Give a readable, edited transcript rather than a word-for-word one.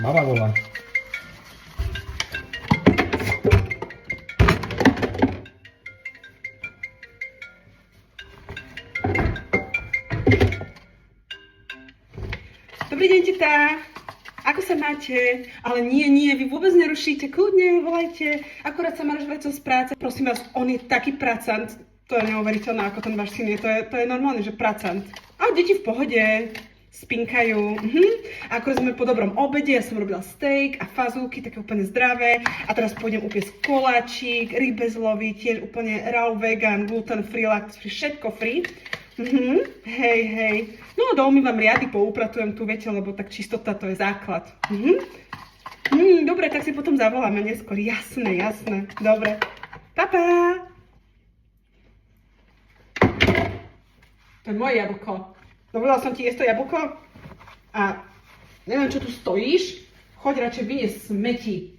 Mama volá. Dobrý deň, teta. Ako sa máte? Ale nie, vy vôbec nerušíte, kľudne, volajte. Akurát sa máš vecou z práce. Prosím vás, on je taký pracant. To je neuveriteľné, ako ten váš syn je. To je normálne, že pracant. A deti v pohode. Spinkajú. A akurát sme po dobrom obede, ja som robila steak a fazulky, také úplne zdravé. A teraz pôjdem upiesť koláčik, rybezlový, tiež úplne raw, vegan, gluten free, lactose free, všetko free. Hej. No do umývam riady, poupratujem tu, viete, lebo tak čistota to je základ. Dobre, tak si potom zavoláme neskôr. Jasné. Dobre. Pa. To je moje jablko. Dovolila som ti jesť to jablko a neviem, čo tu stojíš. Choď radšej vyniesť smeti.